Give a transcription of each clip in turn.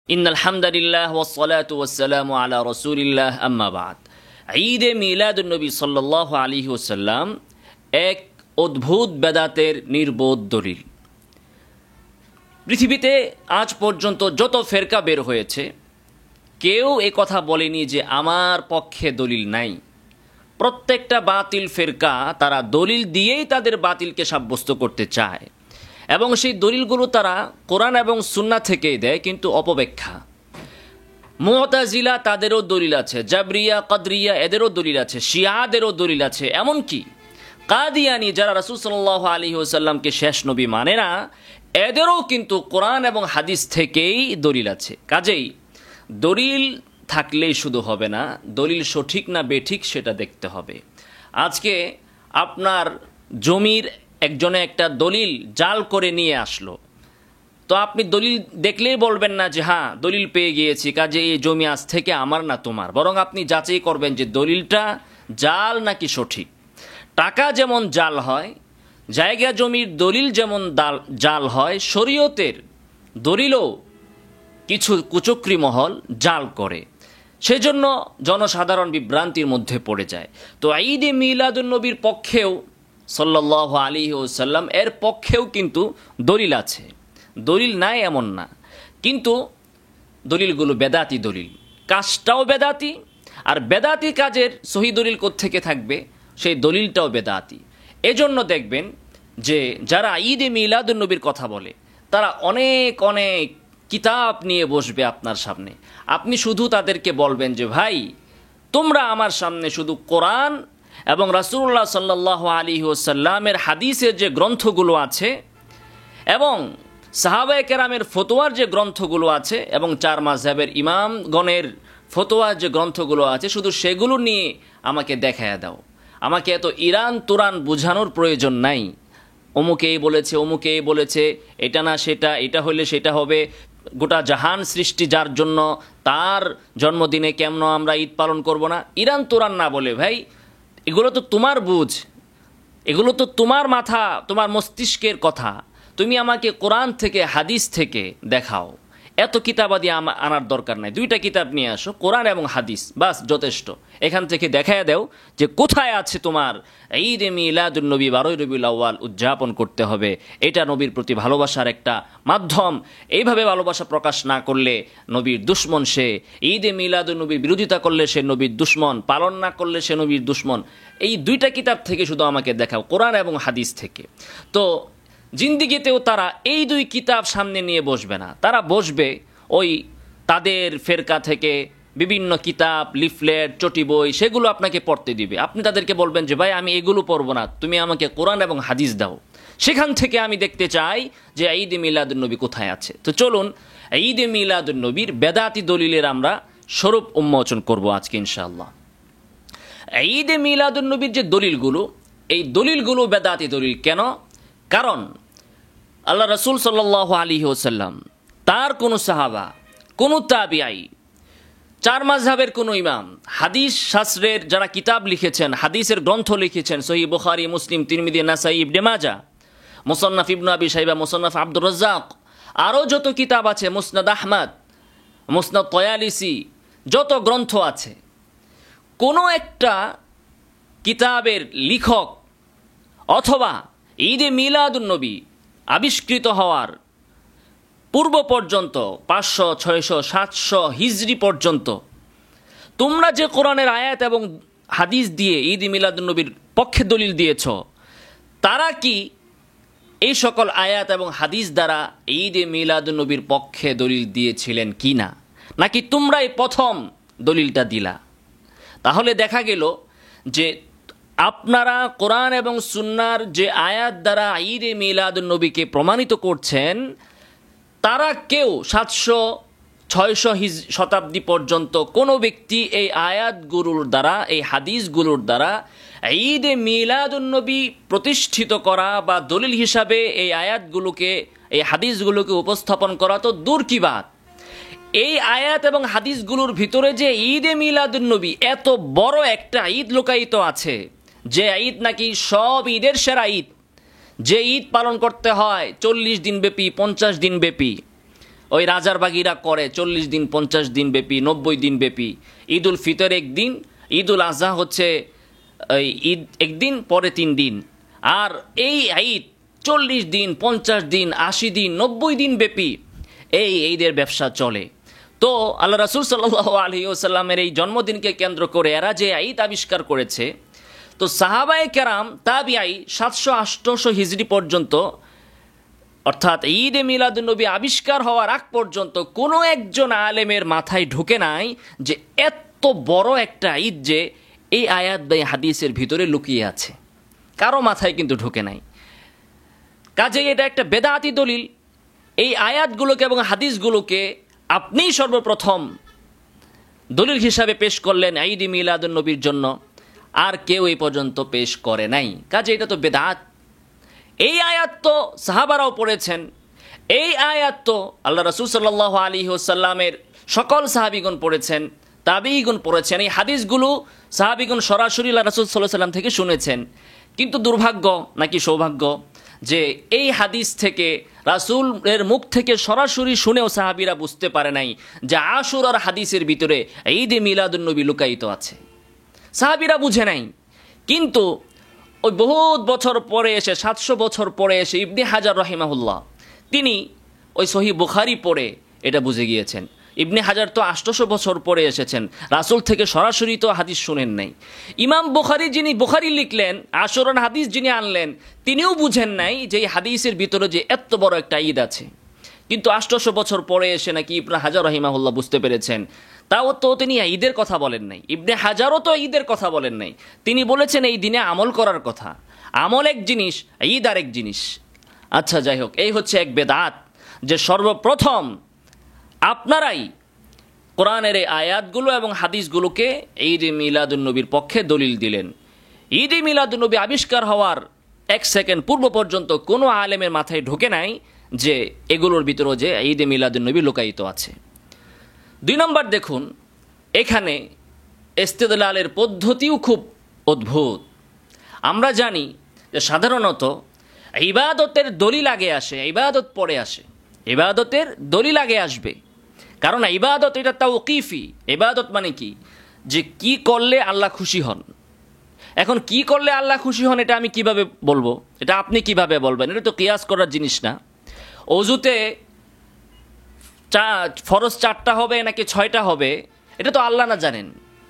ইন্নাল হামদুলিল্লাহ ওয়াসসালাতু ওয়াসসালামু আলা রাসূলিল্লাহ আম্মা বাদ। ঈদে মিলাদুন্নবী সাল্লাল্লাহু আলাইহি ওয়াসাল্লাম এক অদ্ভুত বেদাতের নির্বোধ দলিল। পৃথিবীতে আজ পর্যন্ত যত ফেরকা বের হয়েছে কেউ এ কথা বলেনি যে আমার পক্ষে দলিল নাই। প্রত্যেকটা বাতিল ফেরকা তারা দলিল দিয়েই তাদের বাতিলকে সাব্যস্ত করতে চায় এবং সেই দলিলগুলো তারা কোরআন এবং সুন্নাহ থেকেই দেয়, কিন্তু অপব্যাখ্যা। মুতাজিলা তাদেরও দলিল আছে, জাবরিয়া কদরিয়া এদেরও দলিল আছে, শিয়াদেরও দলিল আছে, এমনকি কাদিয়ানি যারা রাসূল সাল্লাল্লাহু আলাইহি ওয়াসাল্লামকে শেষ নবী মানে না, এদেরও কিন্তু কোরআন এবং হাদিস থেকেই দলিল আছে। কাজেই দলিল থাকলেই শুধু হবে না, দলিল সঠিক না বেঠিক সেটা দেখতে হবে। আজকে আপনার জমির একজনে একটা দলিল জাল করে নিয়ে আসলো, তো আপনি দলিল দেখলেই বলবেন না যে হ্যাঁ দলিল পেয়ে গিয়েছি, কাজে এই জমি আজ থেকে আমার না তোমার, বরং আপনি যাচাই করবেন যে দলিলটা জাল নাকি সঠিক। টাকা যেমন জাল হয়, জায়গা জমির দলিল যেমন জাল হয়, শরীয়তের দলিলও কিছু কুচক্রী মহল জাল করে, সেজন্য জনসাধারণ বিভ্রান্তির মধ্যে পড়ে যায়। তো ঈদে মিলাদুন্নবীর পক্ষেও সাল্লাল্লাহু আলাইহি ওয়াসাল্লাম এর পক্ষেও কিন্তু দলিল আছে, দলিল নাই এমন না, কিন্তু দলিলগুলো বেদাতি দলিল, কাজটাও বেদাতি, আর বেদাতি কাজের সহি দলিল কোত্থেকে থাকবে, সেই দলিলটাও বেদাতি। এজন্য দেখবেন যে যারা ঈদে মিলাদুন্নবীর কথা বলে তারা অনেক অনেক কিতাব নিয়ে বসবে আপনার সামনে। আপনি শুধু তাদেরকে বলবেন যে ভাই তোমরা আমার সামনে শুধু কোরআন এবং রাসূলুল্লাহ সাল্লাল্লাহু আলাইহি ওয়াসাল্লামের হাদিসের যে গ্রন্থগুলো আছে এবং সাহাবায়ে কেরামের ফতোয়ার যে গ্রন্থগুলো আছে এবং চার মাযহাবের ইমামগণের ফতোয়ার যে গ্রন্থগুলো আছে, শুধু সেগুলো নিয়ে আমাকে দেখায়া দাও। আমাকে এত ইরান তুরান বোঝানোর প্রয়োজন নাই। অমুকেই বলেছে, অমুকেই বলেছে, এটা না সেটা, এটা হলে সেটা হবে, গোটা জাহান সৃষ্টি যার জন্য, তার জন্মদিনে কেমন আমরা ঈদ পালন করব না। ইরান তুরান না বলে ভাই, এগুলো তো তোমার বুঝ, এগুলো তো তোমার মাথা, তোমার মস্তিষ্কের কথা, তুমি আমাকে কোরআন থেকে হাদিস থেকে দেখাও। এত কিতাবাদি আনার দরকার নাই, দুইটা কিতাব নিয়ে আসো, কোরআন এবং হাদিস, বাস যথেষ্ট। এখান থেকে দেখায় দাও যে কোথায় আছে তোমার ঈদে মিলাদুন্নবী 12ই রবিউল আউয়াল উদযাপন করতে হবে, এটা নবীর প্রতি ভালোবাসার একটা মাধ্যম। এইভাবে ভালোবাসা প্রকাশ না করলে নবীর দুশ্মন সে, ঈদে মিলাদুন্নবীর বিরোধিতা করলে সে নবীর দুশ্মন, পালন না করলে সে নবীর দুশ্মন। এই দুইটা কিতাব থেকে শুধু আমাকে দেখাও, কোরআন এবং হাদিস থেকে। তো জিন্দিগিতেও তারা এই দুই কিতাব সামনে নিয়ে বসবে না, তারা বসবে ওই তাদের ফেরকা থেকে বিভিন্ন কিতাব, লিফলেট, চটি বই, সেগুলো আপনাকে পড়তে দিবে। আপনি তাদেরকে বলবেন যে ভাই আমি এগুলো পড়বো না, তুমি আমাকে কোরআন এবং হাদিস দাও, সেখান থেকে আমি দেখতে চাই যে ঈদে মিলাদুন্নবী কোথায় আছে। তো চলুন ঈদে মিলাদুন্নবীর বেদাতি দলিলের আমরা স্বরূপ উন্মোচন করব আজকে ইনশাআল্লাহ। ঈদে মিলাদুন্নবীর যে দলিলগুলো, এই দলিলগুলো বেদাতি দলিল কেন? কারণ আল্লাহ রাসূল সাল্লাল্লাহু আলাইহি ওয়াসাল্লাম, তার কোনো সাহাবা, কোনো তাবিঈ, চার মাযহাবের কোনো ইমাম, হাদিস শাস্ত্রের যারা কিতাব লিখেছেন, হাদিসের গ্রন্থ লিখেছেন, সহিহ বুখারী, মুসলিম, তিরমিজি, নাসাঈ, ইবনে মাজাহ, মুসান্নাফ ইবনে আবি শাইবা, মুসান্নাফ আব্দুর রাজ্জাক, আরও যত কিতাব আছে, মুসনাদ আহমদ, মুসনাদ তয়ালিসি, যত গ্রন্থ আছে, কোনো একটা কিতাবের লেখক অথবা ঈদে মিলাদুন্নবী আবিষ্কৃত হওয়ার পূর্ব পর্যন্ত 500, 600, 700 হিজরি পর্যন্ত তোমরা যে কোরআনের আয়াত এবং হাদিস দিয়ে ঈদে মিলাদুন্নবীর পক্ষে দলিল দিয়েছ, তারা কি এই সকল আয়াত এবং হাদিস দ্বারা ঈদে মিলাদুন্নবীর পক্ষে দলিল দিয়েছিলেন কি না, নাকি তোমরাই প্রথম দলিলটা দিলা? তাহলে দেখা গেল যে আপনারা কোরআন এবং সুন্নাহর যে আয়াত দ্বারা ঈদে মিলাদুন্নবীকে প্রমাণিত করছেন, তারা কেউ 700-600 শতাব্দী পর্যন্ত কোনো ব্যক্তি এই আয়াতগুলোর দ্বারা, এই হাদিসগুলোর দ্বারা ঈদে মিলাদুন্নবী প্রতিষ্ঠিত করা বা দলিল হিসাবে এই আয়াতগুলোকে, এই হাদিসগুলোকে উপস্থাপন করা তো দূর কি বাত। এই আয়াত এবং হাদিসগুলোর ভিতরে যে ঈদে মিলাদুন্নবী এত বড় একটা ঈদ লুকায়িত আছে, যে ঈদ নাকি সব ঈদের সেরা ঈদ, যে ঈদ পালন করতে হয় 40 দিন ব্যাপী, 50 দিন ব্যাপী, ওই রাজার বাগিরা করে 40 দিন 50 দিন ব্যাপী, 90 দিন ব্যাপী। ঈদ উল ফিতর একদিন, ঈদ উল আজহা হচ্ছে ঈদ একদিন, পরে 3 দিন। আর এই ঈদ 40 দিন 50 দিন 80 দিন 90 দিন ব্যাপী এই ঈদের ব্যবসা চলে। তো আল্লাহ রাসূল সাল্লাল্লাহু আলাইহি ওয়াসাল্লামের এই জন্মদিনকে কেন্দ্র করে এরা যে ঈদ আবিষ্কার করেছে, তো সাহাবায়ে কেরাম তাবিঈ 700-800 হিজরি পর্যন্ত, অর্থাৎ ঈদে মিলাদুন্নবী আবিষ্কার হওয়ার আগ পর্যন্ত কোনো একজন আলেমের মাথায় ঢুকে নাই যে এত বড় একটা ঈদ যে এই আয়াত বা হাদিসের ভিতরে লুকিয়ে আছে। কারো মাথায় কিন্তু ঢুকে নাই। কাজেই এটা একটা বেদাতি দলিল। এই আয়াতগুলোকে এবং হাদিসগুলোকে আপনিই সর্বপ্রথম দলিল হিসাবে পেশ করলেন ঈদে মিলাদুন্নবীর জন্য, আর কেউ এই পর্যন্ত পেশ করে নাই। কাজে এটা তো বেদাত। এই আয়াত তো সাহাবারাও পড়েছেন, এই আয়াত তো আল্লাহ রাসূল সাল্লাল্লাহু আলাইহি ওয়াসাল্লামের সকল সাহাবীগণ পড়েছেন, তাবিঈগণ পড়েছেন। এই হাদিসগুলো সাহাবীগণ সরাসরি আল্লাহ রাসূল সাল্লাল্লাহু আলাইহি ওয়াসাল্লাম থেকে শুনেছেন। কিন্তু দুর্ভাগ্য নাকি সৌভাগ্য যে এই হাদিস থেকে, রাসূলের মুখ থেকে সরাসরি শুনেও সাহাবীরা বুঝতে পারে নাই যে আশুরার হাদিসের ভিতরে ঈদে মিলাদুন্নবী লুকায়িত আছে। সাহাবীরা বুঝে নাই। কিন্তু ওই বহুত বছর পরে এসে, 700 বছর পরে এসে ইবনে হাজার রাহিমাহুল্লাহ তিনি ওই সহিহ বুখারী পড়ে এটা বুঝে গিয়েছেন। ইবনে হাজার তো 800 বছর পরে এসেছেন, রাসূল থেকে সরাসরি তো হাদিস শুনেন নাই। ইমাম বুখারী, যিনি বুখারী লিখলেন, আশুরার হাদিস যিনি আনলেন, তিনিও বুঝেন নাই যে এই হাদিসের ভিতরে যে এত বড় একটা ঈদ আছে। কিন্তু 800 বছর পরে এসে নাকি ইবনে হাজার রাহিমাহুল্লাহ বুঝতে পেরেছেন। তাও তো তিনি ঈদের কথা বলেন নাই, ইবনে হাজারও তো ঈদের কথা বলেন নাই। তিনি বলেছেন এই দিনে আমল করার কথা। আমল এক জিনিস, ঈদ আরেক জিনিস। আচ্ছা, যাই হোক, এই হচ্ছে এক বেদাত যে সর্বপ্রথম আপনারাই কোরআনের এই আয়াতগুলো এবং হাদিসগুলোকে ঈদে মিলাদুন্নবীর পক্ষে দলিল দিলেন। ঈদে মিলাদুন্নবী আবিষ্কার হওয়ার 1 সেকেন্ড পূর্ব পর্যন্ত কোনো আলেমের মাথায় ঢোকে নাই যে এগুলোর ভিতরেও যে ঈদে মিলাদুন্নবী লুকায়িত আছে। 2 নম্বর দেখুন, এখানে ইস্তেদলালের পদ্ধতিও খুব অদ্ভুত। আমরা জানি যে সাধারণত ইবাদতের দলিল আগে আসে, ইবাদত পরে আসে। ইবাদতের দলিল আগে আসবে, কারণ ইবাদত এটা তাওকিফি। ইবাদত মানে কি, যে কি করলে আল্লাহ খুশি হন। এখন কি করলে আল্লাহ খুশি হন এটা আমি কিভাবে বলবো, এটা আপনি কিভাবে বলবেন? এটা তো কিয়াস করার জিনিস না। অজুতে ফরজ 4টা হবে নাকি 6টা হবে এটা তো আল্লাহ না জানেন,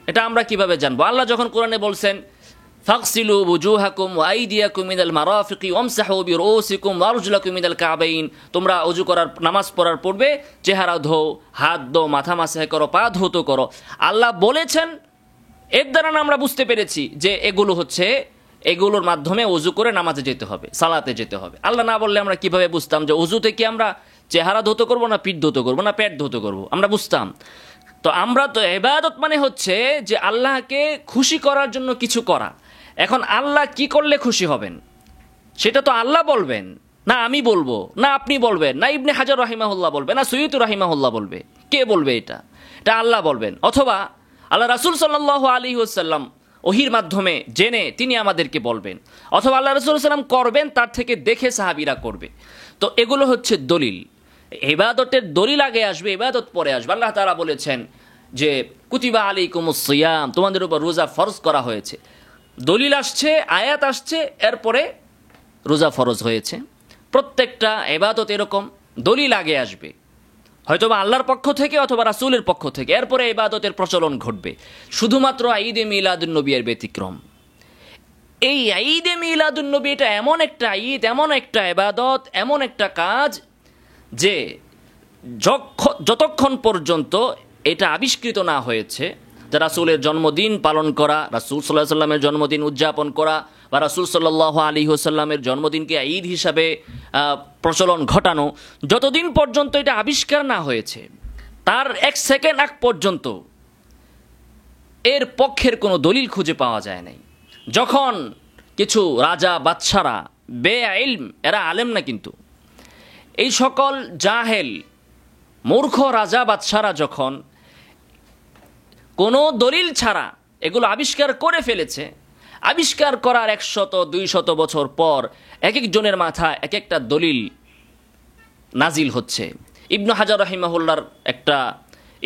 এটা আমরা কিভাবে জানবো? আল্লাহ যখন কোরআনে বলছেন ফাগসিলু বুজুহাকুম ওয়া আইদিয়াকুম মিনাল মারাফিকি ওয়ামসাহু বিরুসিকুম ওয়া আরজুলাকুম মিনাল কাবাইন, তোমরা ওযু করার, নামাজ পড়ার পূর্বে চেহারা ধো, হাত ধো, মাথা মাসহ করো, পা ধৌত করো। আল্লাহ বলেছেন, এর দ্বারা আমরা বুঝতে পেরেছি যে এগুলো হচ্ছে, এগুলোর মাধ্যমে ওযু করে নামাজে যেতে হবে, সালাতে যেতে হবে। আল্লাহ না বললে আমরা কিভাবে বুঝতাম যে ওযুতে কি আমরা চেহারা ধৌত করবো না পিঠ ধৌত করবো না পেট ধৌত করবো? আমরা বুঝতাম। তো আমরা তো ইবাদত মানে হচ্ছে যে আল্লাহকে খুশি করার জন্য কিছু করা। এখন আল্লাহ কি করলে খুশি হবেন সেটা তো আল্লাহ বলবেন, না আমি বলবো, না আপনি বলবেন, না ইবনে হাজার রাহিমাহুল্লাহ বলবে, না সৈয়দ রাহিমাহুল্লাহ বলবে। কে বলবে? এটা আল্লাহ বলবেন। অথবা আল্লাহ রাসূল সাল্লাল্লাহু আলাইহি ওয়াসাল্লাম ওহির মাধ্যমে জেনে তিনি আমাদেরকে বলবেন, অথবা আল্লাহ রাসূল সাল্লাম করবেন, তার থেকে দেখে সাহাবীরা করবে। তো এগুলো হচ্ছে দলিল। ইবাদতের দলিল আগে আসবে, ইবাদত পরে আসবে। আল্লাহ তাআলা বলেছেন যে কুতিবা আলাইকুমুস সিয়াম, তোমাদের উপর রোজা ফরজ করা হয়েছে। দলিল আসছে, আয়াত আসছে, এরপরে রোজা ফরজ হয়েছে। প্রত্যেকটা ইবাদত এরকম, দলিল আগে আসবে, হয়তোবা আল্লাহর পক্ষ থেকে অথবা রাসূলের পক্ষ থেকে, এরপরে ইবাদতের প্রচলন ঘটবে। শুধুমাত্র ঈদে মিলাদুন্নবী এর ব্যতিক্রম। এই ঈদে মিলাদুন্নবী এটা এমন একটা ঈদ, এমন একটা ইবাদত, এমন একটা কাজ যে যতক্ষণ পর্যন্ত এটা আবিষ্কৃত না হয়েছে, যে রাসূলের জন্মদিন পালন করা, রাসূল সাল্লাল্লাহু আলাইহি ওয়াসাল্লামের জন্মদিন উদযাপন করা, বা রাসূল সাল্লাল্লাহু আলাইহি ওয়াসাল্লামের জন্মদিনকে ঈদ হিসাবে প্রচলন ঘটানো, যতদিন পর্যন্ত এটা আবিষ্কার না হয়েছে তার 1 সেকেন্ড আগ পর্যন্ত এর পক্ষের কোনো দলিল খুঁজে পাওয়া যায় নাই। যখন কিছু রাজা বাদশারা বেইলম, এরা আলেম না কিন্তু, এই সকল জাহেল মূর্খ রাজা বাদশারা যখন কোনো দলিল ছাড়া এগুলো আবিষ্কার করে ফেলেছে, আবিষ্কার করার 100-200 বছর পর এক একজনের মাথায় এক একটা দলিল নাজিল হচ্ছে। ইবনু হাজার রাহিমাহুল্লাহর একটা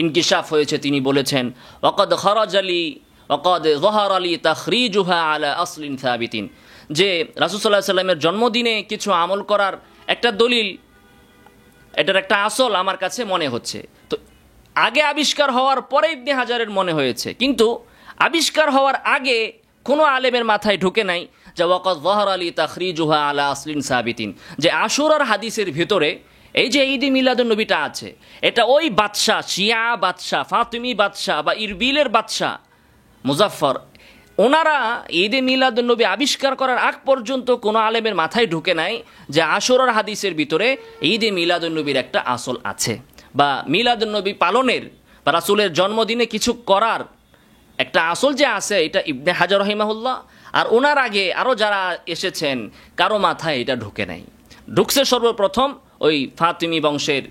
ইনকিশাফ হয়েছে, তিনি বলেছেন ওয়াকাদ খরাজ আলী ওয়াকাদ যহার আলী তাখরিজুহা আলা আসলিন সাবিতিন, যে রাসূল সাল্লাল্লাহু আলাইহি ওয়াসাল্লামের জন্মদিনে কিছু আমল করার একটা দলিল, এটার একটা আসল আমার কাছে মনে হচ্ছে। তো আগে আবিষ্কার হওয়ার পরে ইবনে হাজারের মনে হয়েছে, কিন্তু আবিষ্কার হওয়ার আগে কোনো আলেমের মাথায় ঢুকে নাই যে ওয়াকাদ যহার আলী তাখরিজুহা আলা আসলিন সাবিতিন, যে আশুরার হাদিসের ভিতরে এই যে ঈদে মিলাদুন্নবীটা আছে, এটা ওই বাদশাহ, শিয়া বাদশাহ, ফাতিমি বাদশাহ বা ইরবিলের বাদশাহ মুজাফফর, ওনারা ঈদে মিলাদুন্নবী আবিষ্কার করার আগ পর্যন্ত কোনো আলেমের মাথায় ঢুকে নাই যে আশুরার হাদিসের ভিতরে ঈদে মিলাদুন্নবীর একটা আসল আছে, বা মিলাদুন্নবী পালনের বা রাসূলের জন্মদিনে কিছু করার একটা আসল যে আছে, এটা ইবনে হাজার রাহিমাহুল্লাহ আর ওনার আগে আরও যারা এসেছেন কারো মাথায় এটা ঢুকে নাই। ঢুকছে সর্বপ্রথম ওই ফাতিমি বংশের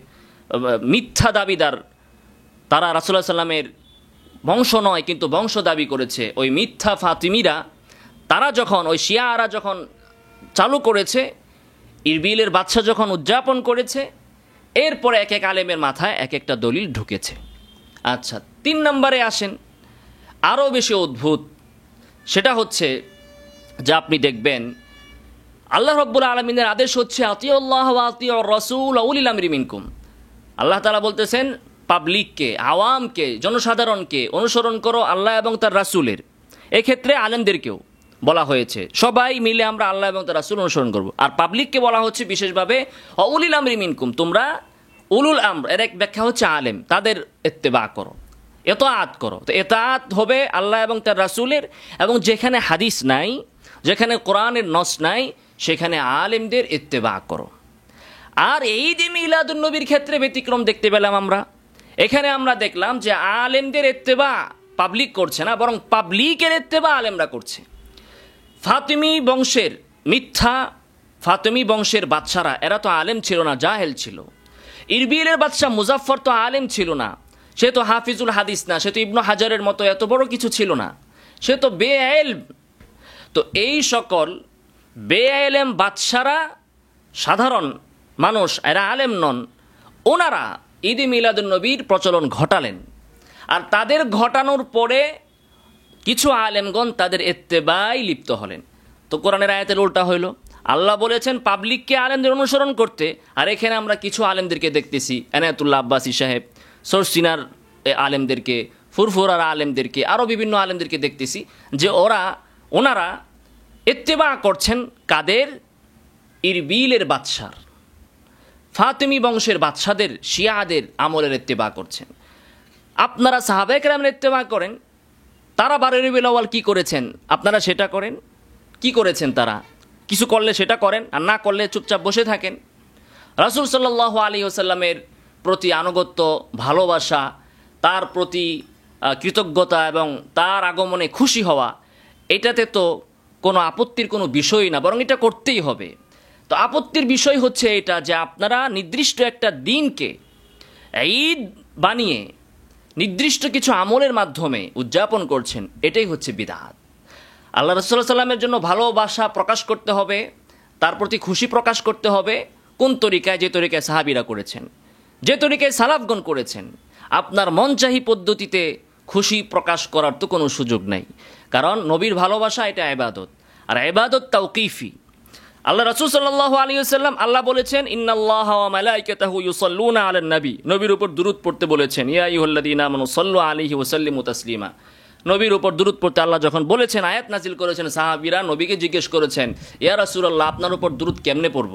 মিথ্যা দাবিদার, তারা রাসূলুল্লাহ সাল্লামের বংশ নয় কিন্তু বংশ দাবি করেছে, ওই মিথ্যা ফাতিমিরা, তারা যখন ওই শিয়ারা যখন চালু করেছে, ইরবিলের বাদশা যখন উদযাপন করেছে, এরপরে এক এক আলেমের মাথায় এক একটা দলিল ঢুকেছে। আচ্ছা, 3 নম্বরে আসেন, আরও বেশি অদ্ভুত, সেটা হচ্ছে যে আপনি দেখবেন আল্লাহ রাব্বুল আলামিনের আদেশ হচ্ছে আতিউল্লাহ ওয়া আতিউর রাসূল ওয়া উলিল আমরি মিনকুম। আল্লাহ তাআলা বলতেছেন পাবলিককে, আওয়ামকে, জনসাধারণকে অনুসরণ করো আল্লাহ এবং তার রাসূলের। এক্ষেত্রে আলেমদেরকেও বলা হয়েছে, সবাই মিলে আমরা আল্লাহ এবং তার রাসূল অনুসরণ করব। আর পাবলিককে বলা হচ্ছে বিশেষভাবে ওয়া উলিল আমরি মিনকুম, তোমরা উলুল আমর, এর এক ব্যাখ্যা হচ্ছে আলেম, তাদের ইত্তেবা করো, এতাআত করো। তো এতাআত হবে আল্লাহ এবং তার রাসূলের, এবং যেখানে হাদিস নাই, যেখানে কোরআনের নস নাই, সেখানে আলেমদের ইত্তেবা করো। আর ঈদে মিলাদুন্নবীর ক্ষেত্রে ব্যতিক্রম দেখতে পেলাম আমরা। এখানে আমরা দেখলাম যে আলেমদের ইত্তেবা পাবলিক করছে না, বরং পাবলিকের ইত্তেবা আলেমরা করছে। ফাতিমি বংশের মিথ্যা ফাতিমি বংশের বাদশারা, এরা তো আলেম ছিল না, জাহেল ছিল। ইরবিলের বাদশাহ মুজাফফর তো আলেম ছিল না, সে তো হাফিজুল হাদিস না, সে তো ইবনু হাজারের মতো এত বড় কিছু ছিল না, সে তো বেইলম। তো এই সকল বেইলম বাদশারা, সাধারণ মানুষ, এরা আলেম নন, ওনারা ঈদে মিলাদুন্নবীর প্রচলন ঘটালেন। আর তাদের ঘটানোর পরে কিছু আলেমগণ তাদের ইত্তেবায় লিপ্ত হলেন। তো কোরআনের আয়াতের উল্টা হইল, আল্লাহ বলেছেন পাবলিককে আলেমদের অনুসরণ করতে, আর এখানে আমরা কিছু আলেমদেরকে দেখতেছি, এনায়েতুল্লাহ আব্বাসী সাহেব, সরসিনার আলেমদেরকে, ফুরফুরার আলেমদেরকে, আরও বিভিন্ন আলেমদেরকে দেখতেছি যে ওনারা ইত্তেবা করছেন কাদের? ইরবিলের বাদশার, ফাতিমি বংশের বাদশাদের, শিয়াদের আমলের ইত্তেবা করছেন। আপনারা সাহাবায়ে কেরামের ইত্তেবা করেন, তারা 12 রবিউল আউয়াল কী করেছেন আপনারা সেটা করেন। কি করেছেন তারা? কিছু করলে সেটা করেন, আর না করলে চুপচাপ বসে থাকেন। রাসূল সাল্লাল্লাহু আলাইহি ওয়াসাল্লামের প্রতি আনুগত্য, ভালোবাসা, তার প্রতি কৃতজ্ঞতা এবং তার আগমনে খুশি হওয়া, এটাতে তো কোনো আপত্তির কোনো বিষয় না, বরং এটা করতেই হবে। তো আপত্তির বিষয় হচ্ছে এটা যে আপনারা নির্দিষ্ট একটা দিনকে ঈদ বানিয়ে নির্দিষ্ট কিছু আমলের মাধ্যমে উদযাপন করছেন, এটাই হচ্ছে বিদআত। আল্লাহ রাসূল সাল্লাল্লাহু আলাইহি ওয়াসাল্লামের জন্য ভালোবাসা প্রকাশ করতে হবে, তার প্রতি খুশি প্রকাশ করতে হবে কোন তরিকায়? যে তরিকায় সাহাবীরা করেছেন, যে তরিকায় সালাফগণ করেছেন। আপনার মনচাহি পদ্ধতিতে খুশি প্রকাশ করার তো কোনো সুযোগ নাই, কারণ নবীর ভালোবাসা এটা ইবাদত, আর ইবাদত তাওকিফি। আল্লাহ রাসূল সাল্লাল্লাহু আলাইহি ওয়াসাল্লাম, আল্লাহ বলেছেন ইন্নাল্লাহা ওয়া মালাইকাতাহু ইউসাল্লুনা আলান নবী, নবীর উপর দুরূদ পড়তে বলেছেন। ইয়া আইয়ুহাল্লাযীনা আমানু সাল্লু আলাইহি ওয়া সাল্লিমু তাসলিমা। নবীর উপর দুরূদ পড়তে আল্লাহ যখন বলেছেন, আয়াত নাজিল করেছেন, সাহাবীরা নবীকে জিজ্ঞেস করেছেন, ইয়া রাসূলুল্লাহ, আপনার উপর দুরূদ কেমনে পড়ব?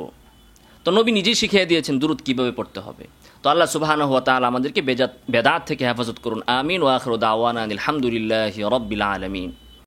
তো নবী নিজেই শিখিয়ে দিয়েছেন দুরূদ কিভাবে পড়তে হবে। তো আল্লাহ সুবহানাহু ওয়া তাআলা আমাদেরকে বেদাত থেকে হেফাজত করুন। আমিন। ওয়া আখিরু দাওয়ানা আলহামদুলিল্লাহি রাব্বিল আলামিন।